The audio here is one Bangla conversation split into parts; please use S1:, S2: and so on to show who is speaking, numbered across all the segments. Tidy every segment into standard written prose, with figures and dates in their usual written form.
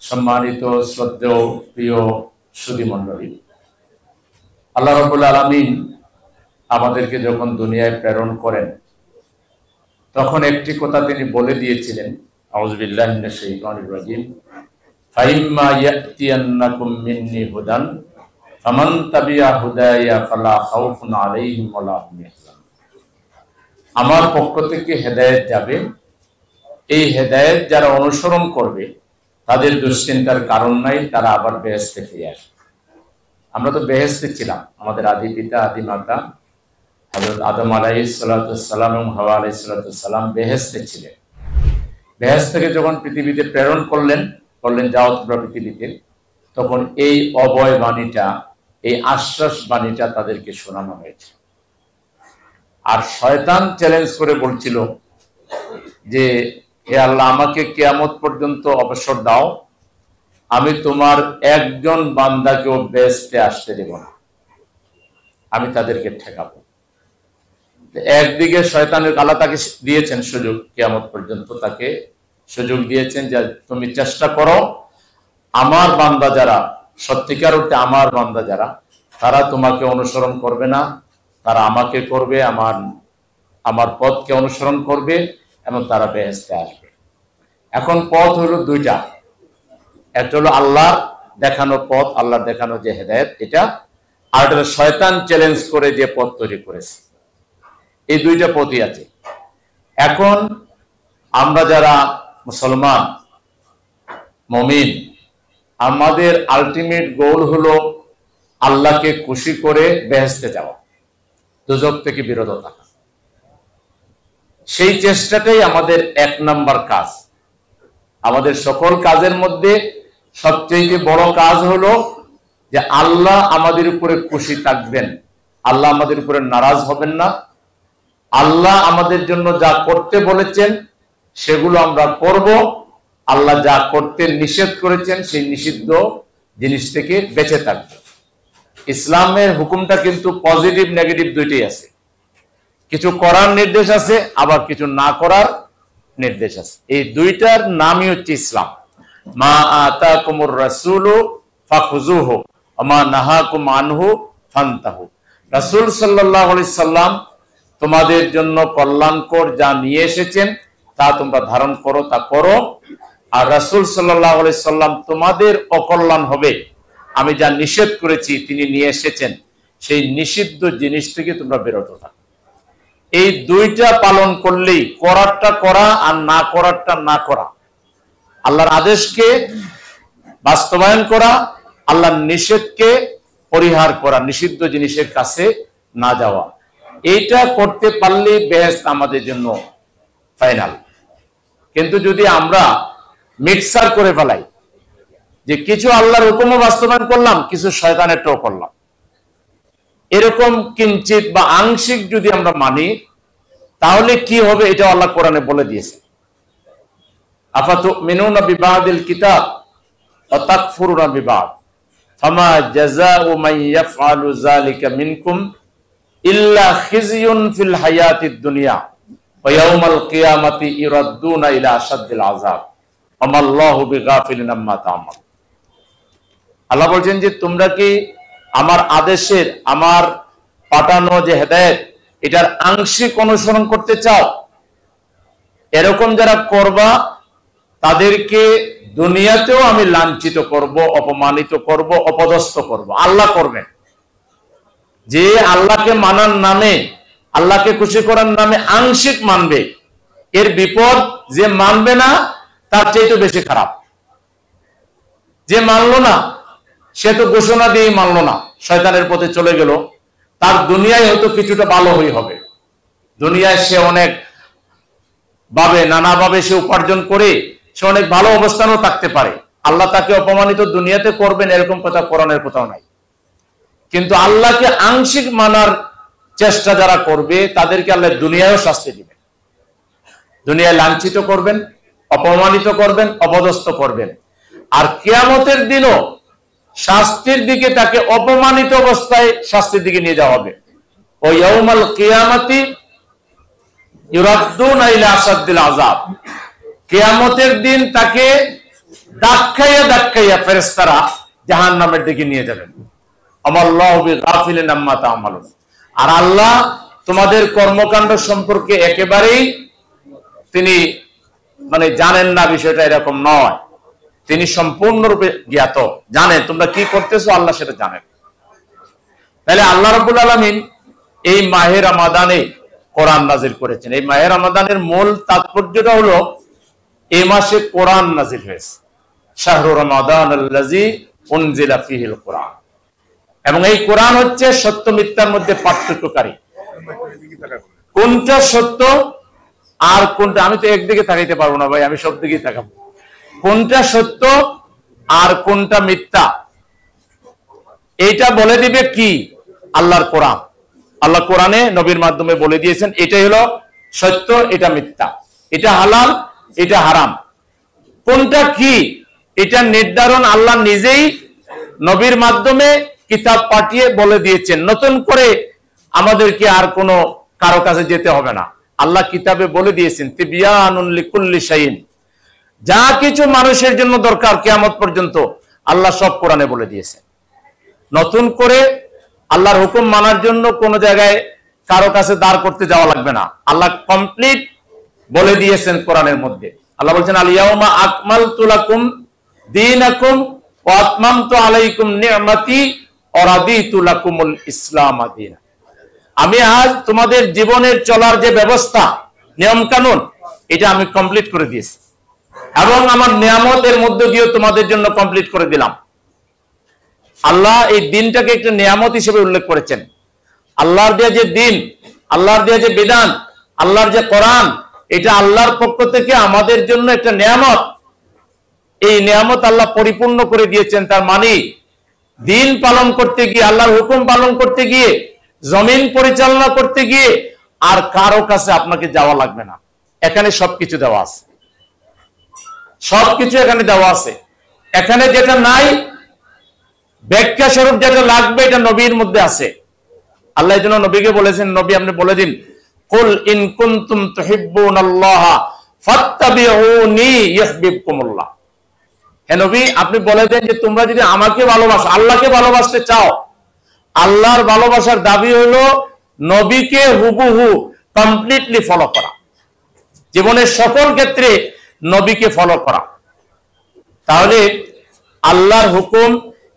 S1: সম্মানিত শ্রদ্ধেয় প্রিয় সুধী মণ্ডলী, আল্লাহ রাব্বুল আলামিন আমাদেরকে যখন দুনিয়ায় প্রেরণ করেন তখন একটি কথা তিনি বলে দিয়েছিলেন, আউযু বিল্লাহি মিনাশ শাইতানির রাজীম, ফাইম্মা ইয়াতিয়ান্নাকুম মিন্নি হুদান ফামান তাবিআ হুদায়া ফালা খাউফুন আলাইহিম ওয়ালা হুম ইয়াহজানুন। আমার পক্ষ থেকে হেদায়েত যাবে, এই হেদায়েত যারা অনুসরণ করবে তাদের দুশ্চিন্তার কারণ নাই, তারা আবার বেহেশতে ফিরে আসবে। আমরা তো বেহেশতে ছিলাম, আমাদের আদি পিতা আদি মাতা হযরত আদম আলাইহিস সালাতু ওয়াস সালাম এবং হাওয়া আলাইহিস সালাতু ওয়াস সালাম বেহেশতে ছিলেন। বেহেশত থেকে যখন পৃথিবীতে প্রেরণ করলেন, যাও তোমরা পৃথিবীতে, তখন এই অভয় বাণীটা, এই আশ্বাস বাণীটা তাদেরকে শোনানো হয়েছে। আর শয়তান চ্যালেঞ্জ করে বলছিল যে, হে আল্লাহ, আমাকে কিয়ামত পর্যন্ত অবসর দাও, আমি তোমার একজন বান্দাকেও বেহেশতে আসতে দেব না, আমি তাদেরকে ঠেকাবো। একদিকে শয়তানের আল্লাহ তাকে দিয়েছেন সুযোগ, কিয়ামত পর্যন্ত তাকে সুযোগ দিয়েছেন যে তুমি চেষ্টা করো, আমার বান্দা যারা, সত্যিকার অর্থে আমার বান্দা যারা, তারা তোমাকে অনুসরণ করবে না, তারা আমাকে করবে, আমার পথকে অনুসরণ করবে এবং তারা বেহেশতে আসবে। এখন পথ হলো দুইটা, একটা হলো আল্লাহর দেখানো পথ, আল্লাহর দেখানো যে হেদায়েত এটা, আর একটা শয়তান চ্যালেঞ্জ করে যে পথ তৈরি করেছে। এই দুইটা পথই আছে। এখন আমরা যারা মুসলমান মুমিন, আমাদের আলটিমেট গোল হলো আল্লাহকে খুশি করে বেহেশতে যাওয়া, দোজখ থেকে বিরত থাকা। সেই চেষ্টাটাই আমাদের এক নাম্বার কাজ। আমাদের সকল কাজের মধ্যে সবচেয়ে বড় কাজ হলো যে আল্লাহ আমাদের উপরে খুশি থাকবেন, আল্লাহ আমাদের উপরে নারাজ হবেন না, আল্লাহ আমাদের জন্য যা করতে বলেছেন সেগুলো আমরা করব, আল্লাহ যা করতে নিষেধ করেছেন সেই নিষিদ্ধ জিনিস থেকে বেঁচে থাকব। ইসলামের হুকুমটা কিন্তু পজিটিভ নেগেটিভ দুইটাই আছে, কিছু করার নির্দেশ আছে, আবার কিছু না করার নির্দেশ আছে। এই দুইটার নামই হচ্ছে ইসলাম। মা আতাকুমুর রাসূলু ফাখুযুহু ওয়া মা নাহাকুম আনহু ফান্তাহু। রাসূল সাল্লাল্লাহু আলাইহি সাল্লাম তোমাদের জন্য কল্যাণকর যা নিয়ে এসেছেন তা তোমরা ধারণ করো, তা করো। আর রাসূল সাল্লাল্লাহু আলাইহি সাল্লাম তোমাদের অকল্যাণ হবে, আমি যা নিষেধ করেছি তিনি নিয়ে এসেছেন সেই নিষিদ্ধ জিনিস থেকে তোমরা বিরত থাকো। এই দুইটা পালন করলেই, করারটা করা আর না করারটা না করা, আল্লাহর আদেশকে বাস্তবায়ন করা, আল্লাহর নিষেধকে পরিহার করা, নিষিদ্ধ জিনিসের কাছে না যাওয়া, এইটা করতে পারলে বেহেশত আমাদের জন্য ফাইনাল। কিন্তু যদি আমরা মিক্সার করে ফেলাই, যে কিছু আল্লাহর হুকুমও বাস্তবায়ন করলাম, কিছু শয়তানেরটাও করলাম, এরকম কিঞ্চিত বা আংশিক যদি আমরা মানি, তাহলে কি হবে এটা আল্লাহ কোরআনে বলে দিয়েছে। আফাতুমিনুনা বিবাদিল কিতাব ওয়া তাকফুরুনা বিবাদ ফামা জাযাউ মান ইয়াফআলু যালিকা মিনকুম ইল্লা খিজয়ুন ফিল হায়াতিদ দুনিয়া ওয়া ইয়াউমাল কিয়ামাতি ইরাদ্দুনা ইলা আশাদ্দিল আযাব ওয়া মাল্লাহু বিগাফিলিন আম্মা তা'মালুন। আল্লাহ বলেন যে তোমরা কি আমার আদেশের, আমার পাঠানো যে হেদায়েত, এটার আংশিক অনুসরণ করতে চাও? এরকম যারা করবা তাদেরকে দুনিয়াতেও আমি লাঞ্ছিত করব, অপমানিত করব, অপদস্থ করব। আল্লাহ করবেন। যে আল্লাহকে মানার নামে, আল্লাহকে খুশি করার নামে আংশিক মানবে, এর বিপদ যে মানবে না তার চেয়ে বেশি খারাপ। যে মানলো না সে তো ঘোষণা দিয়ে মানলো না, শয়তানের পথে চলে গেল, তার দুনিয়ায় হয়তো কিছুটা ভালো হয়ে হবে, দুনিয়ায় সে অনেক ভাবে, নানাভাবে সে উপার্জন করে সে অনেক ভালো অবস্থানও থাকতে পারে। আল্লাহ তাকে অপমানিত দুনিয়াতে করবেন এরকম কথা কোরআনের কোথাও নাই। কিন্তু আল্লাহকে আংশিক মানার চেষ্টা যারা করবে তাদেরকে আল্লাহ দুনিয়ায়ও শাস্তি দিবেন, দুনিয়ায় লাঞ্ছিত করবেন, অপমানিত করবেন, অপদস্থ করবেন। আর কিয়ামতের দিনও শাস্তির দিকে, তাকে অপমানিত অবস্থায় শাস্তির দিকে নিয়ে যাওয়া হবে। ও ইয়াউমাল কিয়ামাতি ইরাদ্দুনা ইলা আশাদ্দিল আযাব। কিয়ামতের দিন তাকে ধাক্কাইয়া ধাক্কাইয়া ফেরেশতারা জাহান্নামের দিকে নিয়ে যাবেন। আমাল্লাহু বিগাফিলিন আম্মা তা'মালুন। আর আল্লাহ তোমাদের কর্মকাণ্ড সম্পর্কে একেবারেই তিনি জানেন না, বিষয়টা এরকম নয়। তিনি সম্পূর্ণরূপে জ্ঞাত, জানেন তোমরা কি করতেছো, আল্লাহ সেটা জানেন। তাহলে আল্লাহ রাব্বুল আলামিন এই মাহে রমাদানে কোরআন নাজিল করেছেন। এই মাহে রমাদানের মূল তাৎপর্যটা হলো এই মাসে কোরআন নাজিল হয়েছে, শাহরু রমাদানাল্লাযী উনজিলা ফীহিল কোরআন। এবং এই কোরআন হচ্ছে সত্য মিথ্যার মধ্যে পার্থক্যকারী। কোনটা সত্য আর কোনটা, আমি তো একদিকে তাকাইতে পারবো না ভাই, আমি সব দিকেই তাকাবো। কোনটা সত্য আর কোনটা মিথ্যা এইটা বলে দিবে কি? আল্লাহর কোরআন। আল্লাহ কোরআনে নবীর মাধ্যমে বলে দিয়েছেন এটাই হলো সত্য, এটা মিথ্যা, এটা হালাল, এটা হারাম। কোনটা কি এটা নির্ধারণ আল্লাহ নিজেই নবীর মাধ্যমে কিতাব পাঠিয়ে বলে দিয়েছেন। নতুন করে আমাদেরকে আর কোনো কারো কাছে যেতে হবে না। আল্লাহ কিতাবে বলে দিয়েছেন তিবিয়ানুন লিকুল্লি শাইইন, যা কিছু মানুষের জন্য দরকার কিয়ামত পর্যন্ত আল্লাহ সব কোরআনে বলে দিয়েছেন। নতুন করে আল্লাহর হুকুম মানার জন্য কোন জায়গায় কারো কাছে দাঁড় করতে যাওয়া লাগবে না। আল্লাহ কমপ্লিট বলে দিয়েছেন কোরআনের মধ্যে। আল্লাহ বলছেন আল ইয়াউমা আকমালতু লাকুম দীনাকুম ওয়া আতমামতু আলাইকুম নি'মাতি ওয়া রাদিতু লাকুমুল ইসলাম দীনা। আমি আজ তোমাদের জীবনের চলার যে ব্যবস্থা, নিয়ম কানুন, এটা আমি কমপ্লিট করে দিয়েছি এবং আমার নিয়ামতের মধ্য দিয়ে তোমাদের জন্য কমপ্লিট করে দিলাম। আল্লাহ এই দিনটাকে একটা নিয়ামত হিসেবে উল্লেখ করেছেন। আল্লাহর দেয়া যে দিন, আল্লাহর দেয়া যে বিধান, আল্লাহর যে কোরআন, এটা আল্লাহর পক্ষ থেকে আমাদের জন্য একটা নিয়ামত। এই নিয়ামত আল্লাহ পরিপূর্ণ করে দিয়েছেন। তার মানে দিন পালন করতে গিয়ে, আল্লাহর হুকুম পালন করতে গিয়ে, জমিন পরিচালনা করতে গিয়ে আর কারো কাছে আপনাকে যাওয়া লাগবে না। এখানে সবকিছু দেওয়া আছে, সবকিছু এখানে দেওয়া আছে। এখানে যেটা নাই, ব্যাখ্যা স্বরূপ যেটা লাগবে, এটা নবীর মধ্যে আছে। আল্লাহ এই জন্য নবীকে বলেছেন, নবী আপনি বলে দিন কুল ইন কুনতুম তুহিব্বুনাল্লাহ ফাত্তাবিউনি ইউহিব্বুকুমুল্লাহ। হে নবী আপনি বলে দেন যে তোমরা যদি আমাকে ভালোবাসো, আল্লাহকে ভালোবাসতে চাও, আল্লাহর ভালোবাসার দাবি হলো নবীকে হুবহু কমপ্লিটলি ফলো করা, জীবনের সকল ক্ষেত্রে নবীকে ফলো করা। তাহলে আল্লাহর হুকুম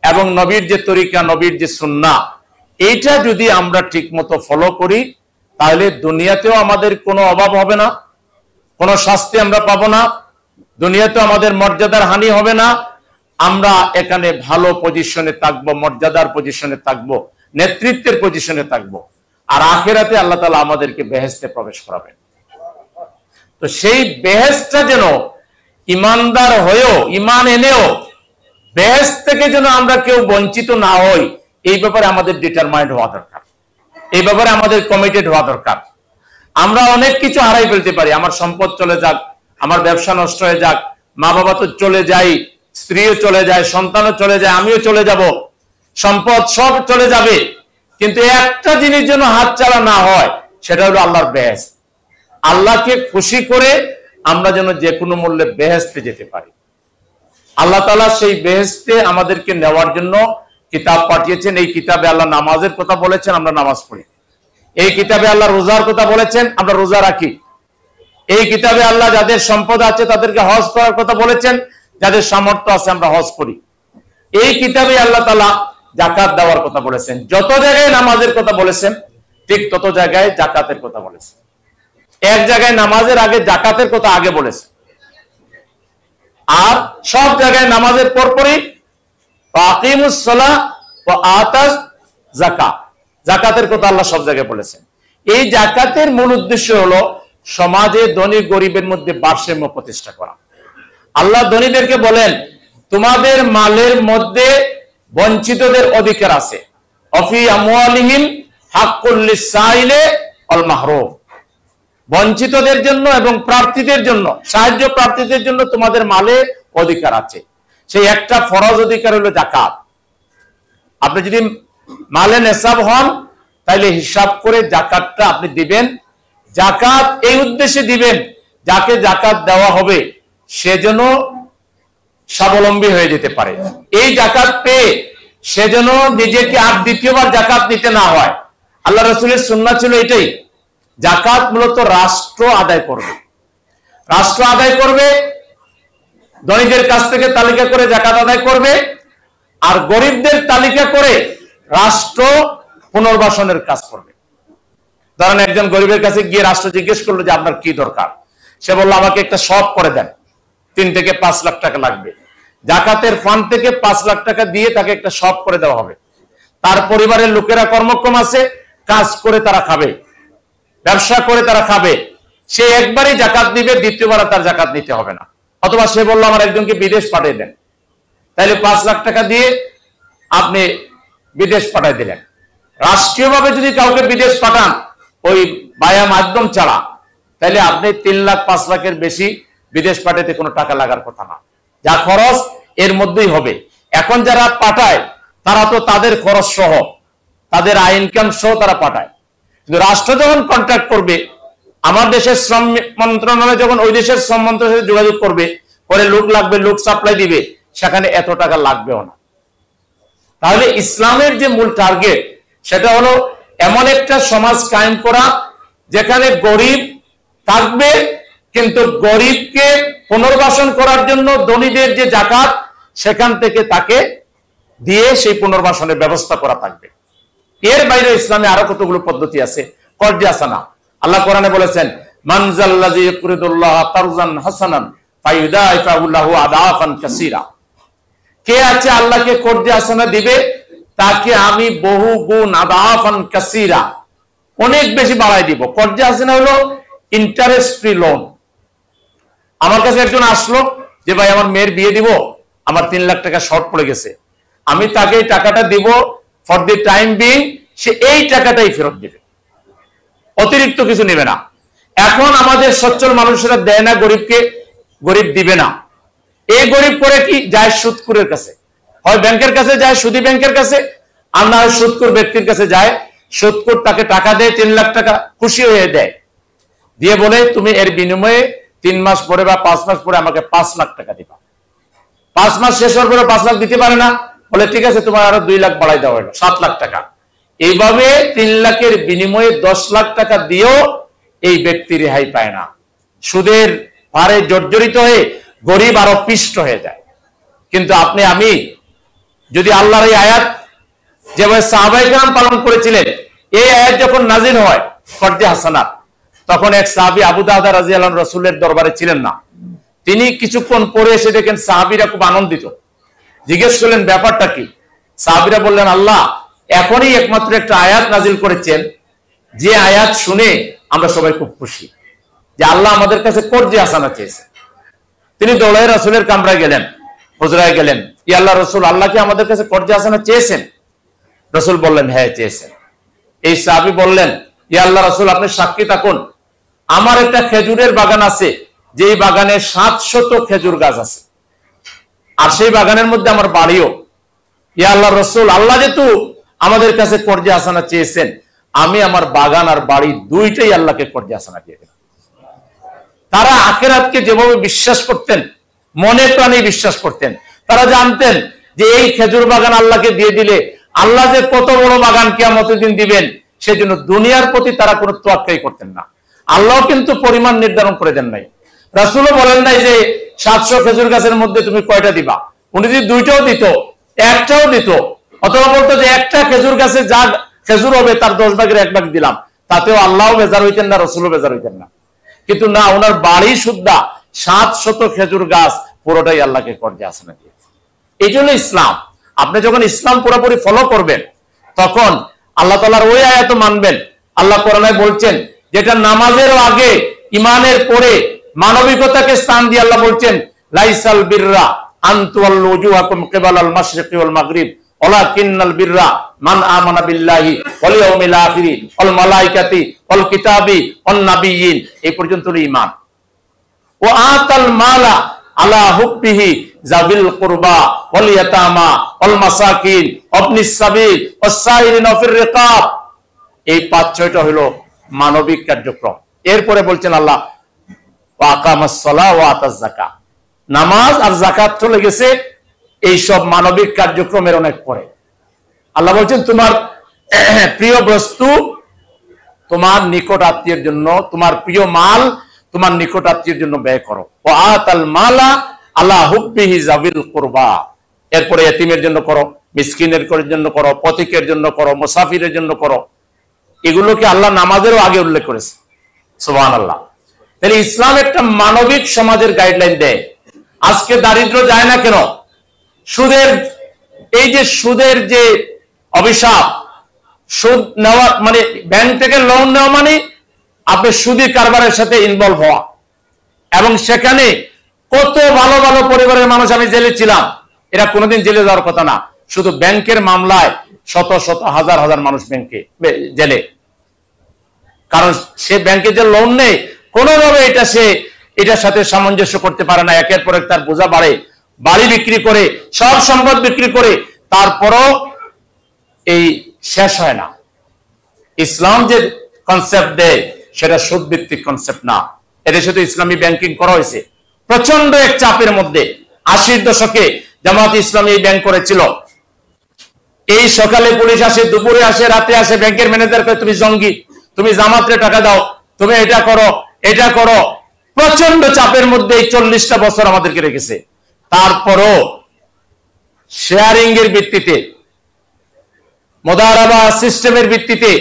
S1: এবং নবীর যে তরিকা, নবীর যে সুন্নাহ, এইটা যদি আমরা ঠিক মতো ফলো করি তাহলে দুনিয়াতেও আমাদের কোনো অভাব হবে না, কোনো শাস্তি আমরা পাবো না, দুনিয়াতেও আমাদের মর্যাদার হানি হবে না। আমরা এখানে ভালো পজিশনে থাকবো, মর্যাদার পজিশনে থাকবো, নেতৃত্বের পজিশনে থাকবো। আর আখিরাতে আল্লাহ তাআলা আমাদেরকে বেহেশতে প্রবেশ করাবেন। তো সেই বেহেশতটা যেন ইমানদার হয়েও, ইমান এনেও বেহেশত থেকে যেন আমরা কেউ বঞ্চিত না হই, এই ব্যাপারে আমাদের ডিটারমাইন্ড হওয়া দরকার, এই ব্যাপারে আমাদের কমিটেড হওয়া দরকার। আমরা অনেক কিছু হারাই ফেলতে পারি, আমার সম্পদ চলে যাক, আমার ব্যবসা নষ্ট হয়ে যাক, মা বাবা তো চলে যায়, স্ত্রীও চলে যায়, সন্তানও চলে যায়, আমিও চলে যাব, সম্পদ সব চলে যাবে, কিন্তু একটা জিনিস যেন হাতছাড়া না হয়, সেটা হলো আল্লাহর বেহেশত। আল্লাহকে খুশি করে আমরা যেন যে কোনো মূল্যে বেহেশতে যেতে পারি। আল্লাহ তাআলা সেই বেহেশতে আমাদেরকে নেওয়ার জন্য কিতাব পাঠিয়েছেন। এই কিতাবে আল্লাহ নামাজের কথা বলেছেন, আমরা নামাজ পড়ি। এই কিতাবে আল্লাহ রোজার কথা বলেছেন, আমরা রোজা রাখি। এই কিতাবে আল্লাহ যাদের সম্পদ আছে তাদেরকে হজ করার কথা বলেছেন, যাদের সামর্থ্য আছে আমরা হজ করি। এই কিতাবে আল্লাহ তাআলা যাকাত দেওয়ার কথা বলেছেন। যত জায়গায় নামাজের কথা বলেছেন ঠিক তত জায়গায় যাকাতের কথা বলেছেন। এক জায়গায় নামাজের আগে যাকাতের কথা আগে বলেছেন, আর সব জায়গায় নামাজের পরপরই আকিমুস সালাহ ওয়া আতাজ যাকাত, যাকাতের কথা আল্লাহ সব জায়গায় বলেছেন। এই যাকাতের মূল উদ্দেশ্য হলো সমাজে ধনী গরিবের মধ্যে ভারসাম্য প্রতিষ্ঠা করা। আল্লাহ ধনীদেরকে বলেন তোমাদের মালের মধ্যে বঞ্চিতদের অধিকার আছে, অফি আমওয়ালিহিম হাক্কুল লিসাইলি ওয়াল মাহরুম। বঞ্চিতদের জন্য এবং প্রার্থীদের জন্য, সাহায্য প্রার্থীদের জন্য তোমাদের মালে অধিকার আছে। সেই একটা ফরজ অধিকার হলো যাকাত। আপনি যদি মালে নেশাব হন তাহলে হিসাব করে যাকাতটা আপনি দিবেন। যাকাত এই উদ্দেশ্যে দিবেন, যাকে যাকাত দেওয়া হবে সে যেন স্বাবলম্বী হয়ে যেতে পারে। এই জাকাত পেয়ে সে যেন নিজেকে আর দ্বিতীয়বার জাকাত নিতে না হয়। আল্লাহ রাসূলের সুন্নাহ ছিল এটাই, জাকাত মূলত রাষ্ট্র আদায় করবে, রাষ্ট্র আদায় করবে, ধনীদের কাছ থেকে তালিকা করে জাকাত আদায় করবে, আর গরিবদের তালিকা করে রাষ্ট্র পুনর্বাসনের কাজ করবে। ধরেন একজন গরিবের কাছে গিয়ে রাষ্ট্র জিজ্ঞেস করলো যে আপনার কি দরকার, সে বললো আমাকে একটা শপ করে দেন, 3 থেকে 5 লাখ টাকা লাগবে। জাকাতের ফান্ড থেকে 5 লাখ টাকা দিয়ে তাকে একটা শপ করে দেওয়া হবে। তার পরিবারের লোকেরা কর্মক্ষম আছে, কাজ করে তারা খাবে, ব্যবসা করে তারা খাবে, সে একবারই জাকাত দিবে, দ্বিতীয়বার তার জাকাত নিতে হবে না। অথবা সে বললো আমার একজনকে বিদেশ পাঠিয়ে দেন, তাইলে 5 লাখ টাকা দিয়ে আপনি বিদেশ পাঠিয়ে দিলেন। রাষ্ট্রীয়ভাবে যদি কাউকে বিদেশ পাঠান ওই বায়া মাধ্যম ছাড়া, তাহলে আপনি 3 লাখ 5 লাখের বেশি বিদেশ পাঠাতে কোনো টাকা লাগার কথা না, যা খরচ এর মধ্যেই হবে। এখন যারা পাঠায় তারা তো তাদের খরচ সহ, তাদের আয় ইনকাম সহ তারা পাঠায়, কিন্তু রাষ্ট্র যখন কন্ট্রাক্ট করবে, আমার দেশের শ্রম মন্ত্রণালয় যখন ওই দেশের শ্রম মন্ত্রণালয়ের সাথে যোগাযোগ করবে, পরে লোক লাগবে, লোক সাপ্লাই দিবে, সেখানে এত টাকা লাগবেও না। তাহলে ইসলামের যে মূল টার্গেট সেটা হলো এমন একটা সমাজ কায়েম করা যেখানে গরিব থাকবে, কিন্তু গরিবকে পুনর্বাসন করার জন্য ধনীদের যে জাকাত সেখান থেকে তাকে দিয়ে সেই পুনর্বাসনের ব্যবস্থা করা থাকবে। এর বাইরে ইসলামে আরো কতগুলো পদ্ধতি আছে। কর্জে হাসানা, আল্লাহ কোরআনে বলেছেন মানজাল্লাযী ইউকরিদুল্লাহ কারজান হাসানান ফায়ুদাইফাহু লাহু আদাফান কাসীরা, কে আছে আল্লাহকে কর্জে হাসানা দিবে, তাকে আমি বহু গুণ আদাফান কাসীরা, অনেক বেশি বাড়ায় দিব। কর্জে হাসানা হলো ইন্টারেস্ট ফ্রি লোন। আমার কাছে একজন আসলো যে ভাই আমার মেয়ের বিয়ে দিব, আমার 3 লাখ টাকা শর্ট পড়ে গেছে, আমি তাকে এই টাকাটা দিব, ফর দি টাইম বিং সে এই টাকাটাই ফেরত দিবে, অতিরিক্ত কিছু নেবে না। এখন আমাদের সচ্ছল মানুষেরা দেয় না গরিবকে, গরিব দিবে না। এই গরিব করে কি যায় সুদখোরের কাছে, হয় ব্যাংকের কাছে যায়, সুদী ব্যাংকের কাছে, আর না হয় সুদখোর ব্যক্তির কাছে যায়। সুদখোর তাকে টাকা দেয়, 3 লাখ টাকা, খুশি হয়ে দেয়, দিয়ে বলে তুমি এর বিনিময়ে 3 মাস পরে বা 5 মাস পরে আমাকে 5 লাখ টাকা দিবা। 5 মাস শেষ হওয়ার পরে 5 লাখ দিতে পারে না, বলে ঠিক আছে তোমার আরো 2 লাখ বাড়াই দেওয়া হলো, 7 লাখ টাকা। এইভাবে 3 লাখের বিনিময়ে 10 লাখ টাকা দিয়েও এই ব্যক্তি রেহাই পায় না, সুদের ভারে জর্জরিত হয়ে গরিব আরো পিষ্ট হয়ে যায়। কিন্তু আপনি আমি যদি আল্লাহর এই আয়াত যেভাবে সাহাবায়ে কেরাম পালন করেছিলেন, এই আয়াত যখন নাজিল হয় কর্জে হাসানা, তখন এক সাহাবী আবু দারদা রাদিয়াল্লাহু আনহু রাসূলের দরবারে ছিলেন না। তিনি কিছুক্ষণ পরে এসে দেখেন সাহাবীরা খুব আনন্দিত, জিজ্ঞেস করলেন ব্যাপারটা কি। সাহাবীরা বললেন আল্লাহ এখনই একমাত্র একটা আয়াত নাজিল করেছেন, যে আয়াত শুনে আমরা সবাই খুব খুশি, যে আল্লাহ আমাদের কাছে কর্জে হাসানা চেয়েছে। তিনি দৌড়ায় রাসূলের কামরায় গেলেন, হুজরায় গেলেন, ইয়া আল্লাহ রাসূল, আল্লাহ কি আমাদের কাছে কর্জে হাসানা চেয়েছেন? রাসূল বললেন হ্যাঁ চেয়েছেন। এই সাহাবী বললেন ইয়া আল্লাহ রাসূল, আপনি সাক্ষী থাকুন, আমার একটা খেজুরের বাগান আছে, যেই বাগানে 700 খেজুর গাছ আছে, আর সেই বাগানের মধ্যে আমার বাড়িও। ইয়া আল্লাহ রাসূল, আল্লাহ যেহেতু আমাদের কাছে কর্জে হাসানা চেয়েছেন, আমি আমার বাগান আর বাড়ি দুইটাই আল্লাহকে কর্জে হাসানা দিয়ে দিলাম। তারা আখিরাতকে যেভাবে বিশ্বাস করতেন, মনে প্রাণে বিশ্বাস করতেন, তারা জানতেন যে এই খেজুর বাগান আল্লাহকে দিয়ে দিলে আল্লাহ যে কত বড় বাগান কিয়ামতের দিন দিবেন, সেজন্য দুনিয়ার প্রতি তারা কোনো তোয়াক্কাই করতেন না। আল্লাহ কিন্তু পরিমাণ নির্ধারণ করে দেন নাই, রাসূলও বলেন নাই যে 700 খেজুর গাছের মধ্যে তুমি কয়টা দিবা। উনি যদি 2টাও দিত, 1টাও দিত, অথবা বলতো যে একটা খেজুর গাছে যা খেজুর হবে তার 10 ভাগের 1 ভাগ দিলাম, তাতেও আল্লাহও বেজার হইতেন না, রাসূলও বেজার হইতেন না। কিন্তু না, ওনার বাড়ি সুদ্ধা 700 খেজুর গাছ পুরোটাই আল্লাহকে কর্জে হাসানা দিয়েছে। এই জন্য ইসলাম, আপনি যখন ইসলাম পুরোপুরি ফলো করবেন, তখন আল্লাহ তাআলার ওই আয়াত মানবেন। আল্লাহ কোরআনে বলছেন যেটা নামাজের আগে, ইমানের পরে, মানবিকতাকে স্থান দিয়ে আল্লাহ বলছেন লাইসাল বিররা আন তুওয়াল্লু ওয়াজুহাকুম কিবালাল মাশরিকি ওয়াল মাগরিব ওয়ালাকিন্নাল বিররা মান আমানা বিল্লাহি ওয়াল ইয়াউমিল আখির ওয়াল মালাইকাতি ওয়াল কিতাবি ওয়ান নাবিয়্যিন। এই পর্যন্ত ঈমান। ওয়া আতাল মালা আলা হুব্বিহি যাবিল কুরবা ওয়াল ইয়াতামা ওয়াল মাসাকিন ওয়াবনিস সাবিল ওয়াস সাইরিন ফির রিকাব। এই 5-6টা হলো মানবিক কার্যক্রম। এরপরে বলছেন আল্লাহ ওয়া আকামাস সালাহ ওয়া আতাজ যাকাত, নামাজ আর যাকাত চলে গেছে এই সব মানবিক কার্যক্রমের অনেক পরে। আল্লাহ বলছেন তোমার প্রিয় বস্তু তোমার নিকট আত্মীয়ের জন্য, তোমার প্রিয় মাল তোমার নিকট আত্মীয়ের জন্য ব্যয় করো। ও আতাল মালা আলা হুব্বিহি যাবিল কুরবা, এরপরে এতিমের জন্য করো, মিসকিনের জন্য করো, পথিকের জন্য করো, মুসাফিরের জন্য করো। এগুলোকে আল্লাহ নামাজেরও আগে উল্লেখ করেছে। সুবহানাল্লাহ। তাহলে ইসলাম একটা মানবিক সমাজের গাইডলাইন দেয়। আজকে দারিদ্র যায় না কেন? সুদের, এই যে সুদের যে অভিশাপ, সুদ নেওয়া মানে ব্যাংক থেকে লোন নেওয়া মানে আপনি সুদী কারবারের সাথে ইনভলভ হওয়া। এবং সেখানে কত ভালো ভালো পরিবারের মানুষ, আমি জেলে ছিলাম, এরা কোনোদিন জেলে যাওয়ার কথা না, শুধু ব্যাংকের মামলায় শত শত হাজার হাজার মানুষ ব্যাংকে জেলে। কারণ সে ব্যাংকে যে লোন নেই কোনোভাবে এটার সাথে সামঞ্জস্য করতে পারে না। একের পর এক তার বোঝা বাড়ে, বাড়ি বিক্রি করে, সব সম্পদ বিক্রি করে, তারপরও এই শেষ হয় না। ইসলাম যে কনসেপ্ট দেয় সেটা সুদ ভিত্তিক কনসেপ্ট না। এটা শুধু ইসলামী ব্যাংকিং করা হয়েছে প্রচন্ড এক চাপের মধ্যে। 80-র দশকে জামাত ইসলামী এই ব্যাংক করেছিল। এই সকালে পুলিশ আসে, দুপুরে আসে, রাতে আসে, ব্যাংকের ম্যানেজারকে তুমি জঙ্গি, তুমি জামাতরে টাকা দাও, তুমি এটা করো, এটা করো। প্রচন্ড চাপের মধ্যে 40টা বছর আমাদেরকে রেখেছে। তারপরও শেয়ারিং এর ভিত্তিতে, মুদারাবা সিস্টেমের ভিত্তিতে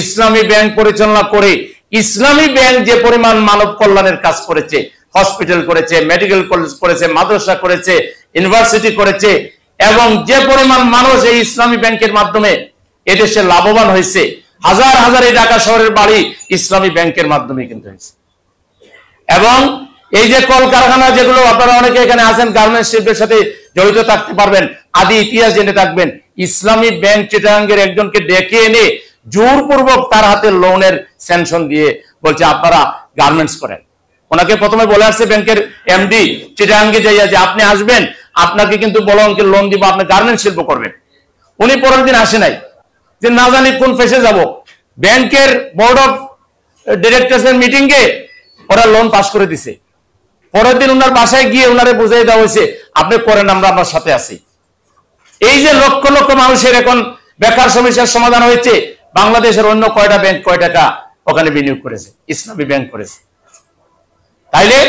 S1: ইসলামী ব্যাংক পরিচালনা করে ইসলামী ব্যাংক যে পরিমাণ মানব কল্যাণের কাজ করেছে, হসপিটাল করেছে, মেডিকেল কলেজ করেছে, মাদ্রাসা করেছে, ইউনিভার্সিটি করেছে, এবং যে পরিমাণ মানুষ এই ইসলামী ব্যাংকের মাধ্যমে এদেশে লাভবান হয়েছে, হাজার হাজার এই ঢাকা শহরের বাড়ি ইসলামী ব্যাংকের মাধ্যমে কিন্তু হয়েছে। এবং এই যে কলকারখানা যেগুলো, আপনারা অনেকে এখানে আছেন, গার্মেন্টস শিল্পের সাথে জড়িত থাকতে পারবেন, আদি ইতিহাস জেনে থাকবেন। ইসলামী ব্যাংক চিটাগাঙ্গের একজনকে ডেকে এনে জোরপূর্বক তার হাতে লোনের স্যাংশন দিয়ে বলছে আপনারা গার্মেন্টস করেন। ওনাকে প্রথমে বলে আসছে ব্যাংকের এমডি চিটাগাঙ্গে যাইয়া যে আপনি আসবেন, আপনাকে কিন্তু বড় অঙ্কের লোন দিব, আপনি গার্মেন্টস শিল্প করবেন। উনি পরের দিন আসে নাই, যে না জানি কোন ফেসে যাব। ব্যাংকের বোর্ড অফ ডিরেক্টরসের মিটিংয়ে ওরা লোন পাস করে দিছে। পরের দিন ওনার বাসায় গিয়ে ওনারে বুঝাই দেওয়া হয়েছে আপনি করেন, আমরা আপনার সাথে আছি। এই যে লক্ষ লক্ষ মানুষের এখন বেকার সমস্যার সমাধান হয়েছে, বাংলাদেশের অন্য কয়টা ব্যাংক কয় টাকা ওখানে বিনিয়োগ করেছে? ইসলামী ব্যাংক করেছে। তাইলে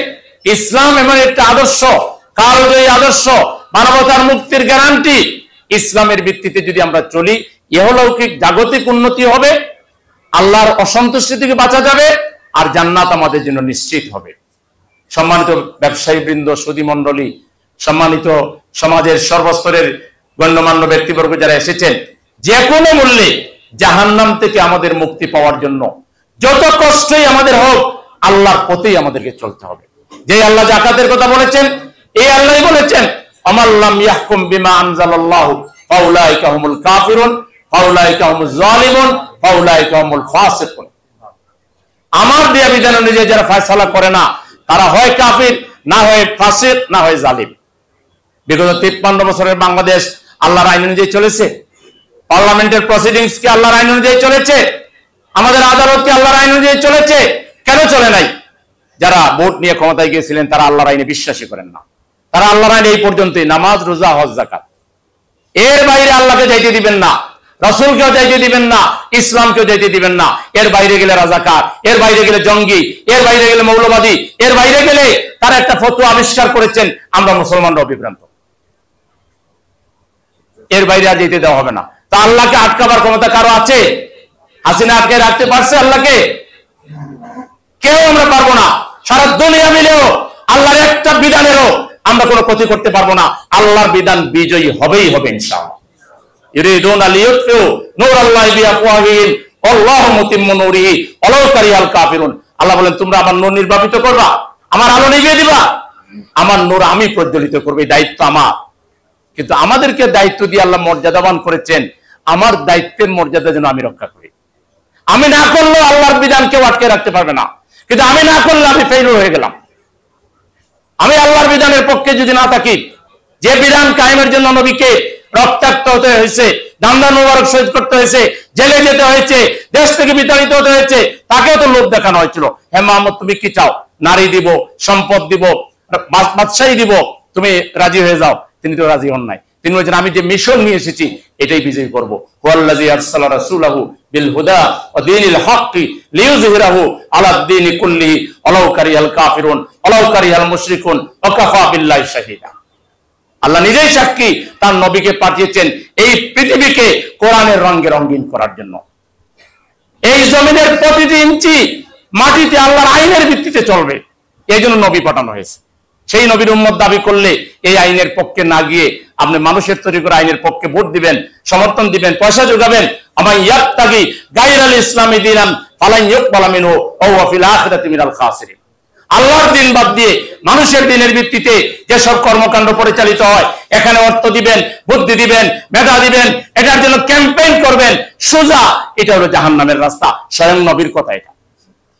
S1: ইসলাম এমন একটা আদর্শ, কালজয়ী আদর্শ, মানবতার মুক্তির গ্যারান্টি। ইসলামের ভিত্তিতে যদি আমরা চলি, ইহলৌকিক জাগতিক উন্নতি হবে, আল্লাহর অসন্তুষ্টি থেকে বাঁচা যাবে, আর জান্নাত আমাদের জন্য নিশ্চিত হবে। সম্মানিত ব্যবসায়ী বৃন্দ, সুধী মন্ডলী, সম্মানিত সমাজের সর্বস্তরের গণ্যমান্য ব্যক্তিবর্গ যারা এসেছেন, যে কোনো মূল্যে জাহান্নাম থেকে আমাদের মুক্তি পাওয়ার জন্য যত কষ্টই আমাদের হোক, আল্লাহর পথেই আমাদেরকে চলতে হবে। যে আল্লাহ যাকাতের কথা বলেছেন, এই আল্লাহই বলেছেন আমাল্লাম ইয়াহকুম বিমা আনজালাল্লাহু ফাউলাইকা হুমুল কাফিরুন ফাউলাইকা হুমুজ জালিমুন ফাউলাইকা হুমুল ফাসিকুন। আমার দেয়া বিধান অনুযায়ী যারা ফয়সালা করে না, তারা হয় কাফির, না হয় ফাসিক, না হয় জালিম। বিগত 53 বছরের বাংলাদেশ আল্লাহর আইন অনুযায়ী চলেছে। পার্লামেন্টের প্রসিডিংস কি আল্লাহর আইন অনুযায়ী চলেছে? আমাদের আদালত কি আল্লাহর আইন অনুযায়ী চলেছে? কেন চলে নাই? যারা ভোট নিয়ে ক্ষমতায় গিয়েছিলেন তারা আল্লাহর আইনে বিশ্বাসী করেন না। তারা আল্লাহর আইনে এই পর্যন্তই, নামাজ, রোজা, হজ, যাকাত, এর বাইরে আল্লাহকে যাইতে দিবেন না, রাসূলকেও যাইতে দিবেন না, ইসলামকেও যাইতে দিবেন না। এর বাইরে গেলে রাজাকার, এর বাইরে গেলে জঙ্গি, এর বাইরে গেলে মৌলবাদী, এর বাইরে গেলে তারা একটা ফতোয়া আবিষ্কার করেছেন আমরা মুসলমানরা বিভ্রান্ত। এর বাইরে আর যেতে দেওয়া হবে না। তা আল্লাহকে আটকাবার ক্ষমতা কারো আছে? হাসিনা আটকে রাখতে পারছে আল্লাহকে? কেউ আমরা পারবো না। সারা দুনিয়া মিলেও আল্লাহর একটা বিধানেরও আমরা কোনো ক্ষতি করতে পারবো না। আল্লাহর বিধান বিজয়ী হবেই হবে ইনশাআল্লাহ। ইউরিদুনা লিইউতফিউ নূরাল্লাহি বিআফওয়াহিহিম আল্লাহু মুতিম্মু নূরিহি ওয়ালাউ কারিহাল কাফিরুন। আল্লাহ বলেন তোমরা আমার নূর নির্বাপিত করবা, আমার আলো নিভিয়ে দিবা, আমার নূর আমি প্রজ্বলিত করব, এই দায়িত্ব আমার। কিন্তু আমাদেরকে দায়িত্ব দিয়ে আল্লাহ মর্যাদাবান করেছেন, আমার দায়িত্বের মর্যাদা যেন আমি রক্ষা করি। আমি না করলে আল্লাহর বিধান কেউ আটকে রাখতে পারবে না, কিন্তু আমি না করলে আমি ফেইলিউর হয়ে গেলাম। আমি আল্লাহর বিধানের পক্ষে যদি না থাকি, যে বিধান কায়েমের জন্য নবীকে রক্তাক্ত হতে হয়েছে, দান্দা মোবারক শহীদ করতে হয়েছে, জেলে যেতে হয়েছে, দেশ থেকে বিতাড়িত হতে হয়েছে, তাকেও তো লোভ দেখানো হয়েছিল। হে মুহাম্মদ তুমি কি চাও? নারী দিব, সম্পদ দিব,
S2: বাদশাহী দিব, তুমি রাজি হয়ে যাও। তিনি তো রাজি হন নাই। তিনি বলছেন আমি যে মিশন নিয়ে এসেছি এটাই বিজয়ী করবো। হুয়াল্লাযী আরসালা রাসূলাহু বিল হুদা ওয়া দীনিল হাক্কি লিইয়ুযহিরাহু আলাদ দীনি কুল্লিহি ওয়ালাউ কারিহাল কাফিরুন ওয়ালাউ কারিহাল মুশরিকুন ওয়া কাফা বিল্লাহি শাহীদা। আল্লাহ নিজেই সাক্ষী, তার নবীকে পাঠিয়েছেন এই পৃথিবীকে কোরআনের রঙে রঙিন করার জন্য। এই জমিনের প্রতিটি ইঞ্চি মাটিতে আল্লাহর আইনের ভিত্তিতে চলবে, এই জন্য নবী পাঠানো হয়েছে। সেই নবীর উম্মত দাবি করলে এই আইনের পক্ষে না গিয়ে আপনি মানুষের তৈরি করে আইনের পক্ষে ভোট দিবেন, সমর্থন দিবেন, পয়সা যোগাবেন, আমার ইয়াবতাগি গায়রাল ইসলামি দীনান ফালান ইউকবালা মিনহু ওয়া হুয়া ফিল আখিরাতি মিনাল খাসিরিন। আল্লাহর দিন বাদ দিয়ে মানুষের দিনের ভিত্তিতে যেসব কর্মকাণ্ড পরিচালিত হয়, এখানে অর্থ দিবেন, বুদ্ধি দিবেন, মেধা দিবেন, এটার জন্য ক্যাম্পেইন করবেন, সোজা এটা হলো জাহান্নামের রাস্তা। স্বয়ং নবীর কথা এটা।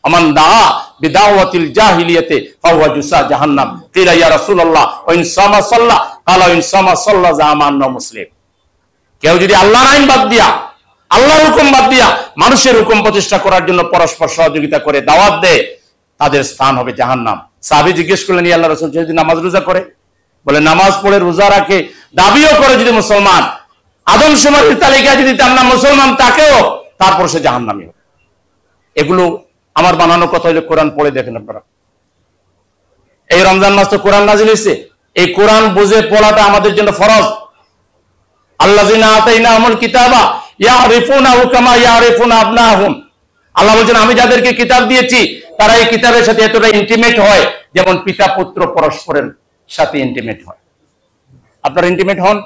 S2: আমান দাআ বিদাওয়াতিল জাহিলিয়াতি ফাহুয়া জুসা জাহান্নাম কিলা ইয়া রাসূলুল্লাহ ওয়া ইন সামা সাল্লা ক্বালা ইন সামা সাল্লা জামান মুসলিম। কেউ যদি আল্লাহর আইন বাদ দিয়া, আল্লাহর হুকুম বাদ দিয়া মানুষের হুকুম প্রতিষ্ঠা করার জন্য পরস্পর সহযোগিতা করে দাওয়াত দেয়, তাদের স্থান হবে জাহান্নাম। সাহাবী জিজ্ঞেস করলেন, ইয়া আল্লাহর রাসূল, যদি নামাজ রোজা করে? বলে নামাজ পড়ে রোজা রাখে, দাবিও করে যদি মুসলমান, আদমশুমারির তালিকায় যদি তার নাম মুসলমান তাকেও, তারপর সে জাহান্নামী হবে। এগুলো আমার বানানো কথা হইলে কোরআন পড়ে দেখেন আপনারা। এই রমজান মাস তো কোরআন নাজিল হয়েছে, এই কোরআন বুঝে পড়াটা আমাদের জন্য ফরজ। আল্লাযিনা আতাইনাহুমুল কিতাবা ইয়ারিফুনাহু কামা ইয়ারিফুনা আবনাহুম। আল্লাহ বলেন আমি যাদেরকে কিতাব দিয়েছি তারা এই কিতাবের সাথে এতটা ইন্টিমেট হয় যেমন পিতা পুত্র পরস্পরের সাথে ইন্টিমেট হয়। আপনারা ইন্টিমেট হন,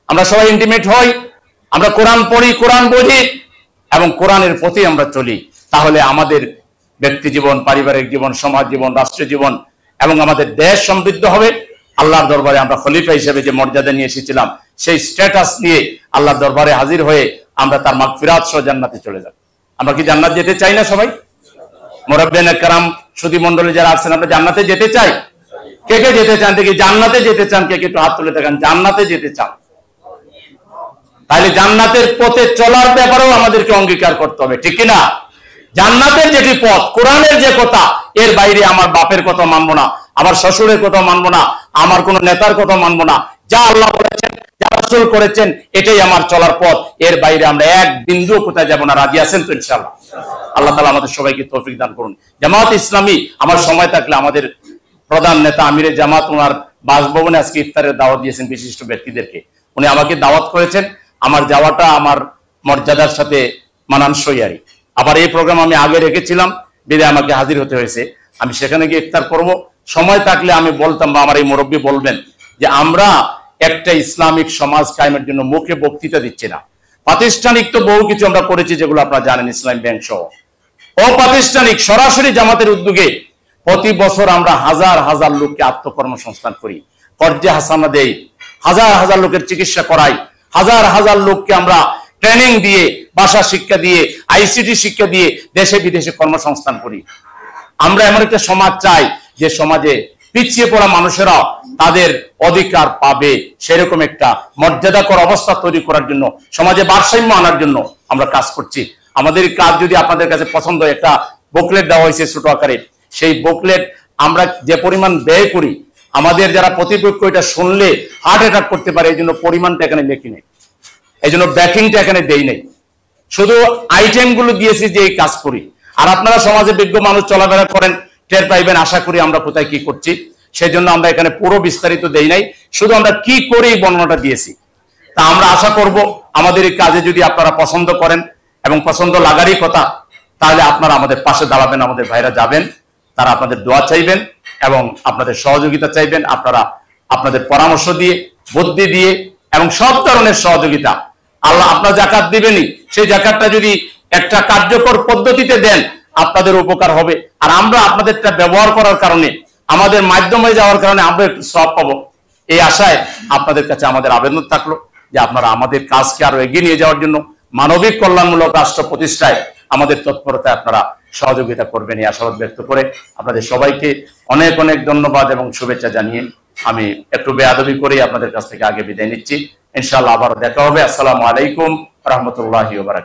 S2: আমরা সবাই ইন্টিমেট হই, আমরা কোরআন পড়ি, কোরআন বুঝি এবং কোরআনের প্রতি আমরা চলি। তাহলে আমাদের ব্যক্তি জীবন, পারিবারিক জীবন, সমাজ জীবন, রাষ্ট্র জীবন এবং আমাদের দেশ সমৃদ্ধ হবে। আল্লাহর দরবারে আমরা খলিফা হিসেবে যে মর্যাদা নিয়ে এসেছিলাম সেই স্ট্যাটাস নিয়ে আল্লাহর দরবারে হাজির হয়ে আমরা তার মাগফিরাত সহ জান্নাতে চলে যাব। আমরা কি জান্নাত যেতে চাই না সবাই? মুরাব্বিয়ানে কেরাম, সুধী মণ্ডলী যারা আছেন, আমরা জান্নাতে যেতে চাই। কে কে যেতে চান? দেখি জান্নাতে যেতে চান কে কে একটু হাত তুলে দেখান। জান্নাতে যেতে চান? তাহলে জান্নাতের পথে চলার ব্যাপারেও আমাদেরকে অঙ্গীকার করতে হবে, ঠিক কিনা? জান্নাতের যেটি পথ, কোরআনের যে কথা, এর বাইরে আমার বাপের কথা মানবো না, আমার শ্বশুরের কথা মানবো না, আমার কোন নেতার কথা মানবো না। যা আল্লাহ বলেছেন, যা রাসূল করেছেন, এটাই আমার চলার পথ। এর বাইরে আমরা এক বিন্দু কোথায় যাব না। রাজি আছেন তো ইনশাআল্লাহ? আল্লাহ তাআলা আমাদের সবাইকে তৌফিক দান করুন। জামাত ইসলামী, আমার সময় থাকলে আমাদের প্রধান নেতা আমিরে জামাত ওনার বাসভবনে আজকে ইফতারের দাওয়াত দিয়েছেন বিশিষ্ট ব্যক্তিদেরকে। উনি আমাকে দাওয়াত করেছেন, আমার যাওয়াটা আমার মর্যাদার সাথে মানানসই আর। আবার এই প্রোগ্রাম আমি আগে রেখেছিলাম, বিদায় আমাকে হাজির হতে হয়েছে। আমি সেখানে গিয়ে ইফতার করব। সময় থাকলে আমি বলতাম, বা আমার এই মুরব্বী বলবেন, যে আমরা একটা ইসলামিক সমাজ কায়েমের জন্য মুখে বক্তৃতা দিচ্ছি না। প্রাতিষ্ঠানিক তো বহু কিছু আমরা করেছি, যেগুলো আপনারা জানেন, ইসলাম ব্যাংক সহ। অপ্রাতিষ্ঠানিক সরাসরি জামাতের উদ্যোগে প্রতি বছর আমরা হাজার হাজার লোককে আত্মকর্মসংস্থান করি, কর্জে হাসানা দেই, হাজার হাজার লোকের চিকিৎসা করাই, হাজার হাজার লোককে আমরা ট্রেনিং দিয়ে, ভাষা শিক্ষা দিয়ে, আইসিটি শিক্ষা দিয়ে দেশে বিদেশে কর্মসংস্থান করি। আমরা এমন একটা সমাজ চাই যে সমাজে পিছিয়ে পড়া মানুষেরা তাদের অধিকার পাবে, সেরকম একটা মর্যাদাকর অবস্থা তৈরি করার জন্য, সমাজে ভারসাম্য আনার জন্য আমরা কাজ করছি। আমাদের কাজ যদি আপনাদের কাছে পছন্দ হয়, একটা বুকলেট দেওয়া হয়েছে ছোট আকারে, সেই বুকলেট আমরা যে পরিমাণ ব্যয় করি, আমাদের যারা প্রতিপক্ষ এটা শুনলে হার্ট অ্যাটাক করতে পারে, এই জন্য পরিমাণটা এখানে লিখি নেই, এই জন্য ব্যাকিংটা এখানে দেই নেই, শুধু আইটেমগুলো দিয়েছি যে এই কাজ করি। আর আপনারা সমাজে বিজ্ঞ মানুষ চলাফেরা করেন, টের পাইবেন আশা করি আমরা কোথায় কি করছি। সেই জন্য আমরা এখানে পুরো বিস্তারিত দেই নাই, শুধু আমরা কি করি এই বর্ণনাটা দিয়েছি। তা আমরা আশা করব আমাদের এই কাজে যদি আপনারা পছন্দ করেন এবং পছন্দ লাগারই কথা, তাহলে আপনারা আমাদের পাশে দাঁড়াবেন, আমাদের ভাইরা যাবেন, তারা আপনাদের দোয়া চাইবেন এবং আপনাদের সহযোগিতা চাইবেন। আপনারা আপনাদের পরামর্শ দিয়ে, বুদ্ধি দিয়ে এবং সব ধরনের সহযোগিতা, আল্লাহ আপনার জাকাত দিবেনই, সেই জাকাতটা যদি একটা কার্যকর পদ্ধতিতে দেন আপনাদের উপকার হবে। আর আমরা আপনাদেরটা ব্যবহার করার কারণে, আমাদের মাধ্যম হয়ে যাওয়ার কারণে আমরা একটু সওয়াব পাবো। এই আশায় আপনাদের কাছে আমাদের আবেদন থাকলো যে আপনারা আমাদের কাজকে আরো এগিয়ে নিয়ে যাওয়ার জন্য, মানবিক কল্যাণমূলক রাষ্ট্র প্রতিষ্ঠায় আমাদের তৎপরতায় আপনারা সহযোগিতা করবেন, এই আশাবাদ ব্যক্ত করে আপনাদের সবাইকে অনেক অনেক ধন্যবাদ এবং শুভেচ্ছা জানিয়ে আমি একটু বেয়াদবি করে আপনাদের কাছ থেকে আগে বিদায় নিচ্ছি। ইনশাআল্লাহ আবারও দেখা হবে। আসসালামু আলাইকুম ওয়া রাহমাতুল্লাহি ওয়া বারাকাতুহু।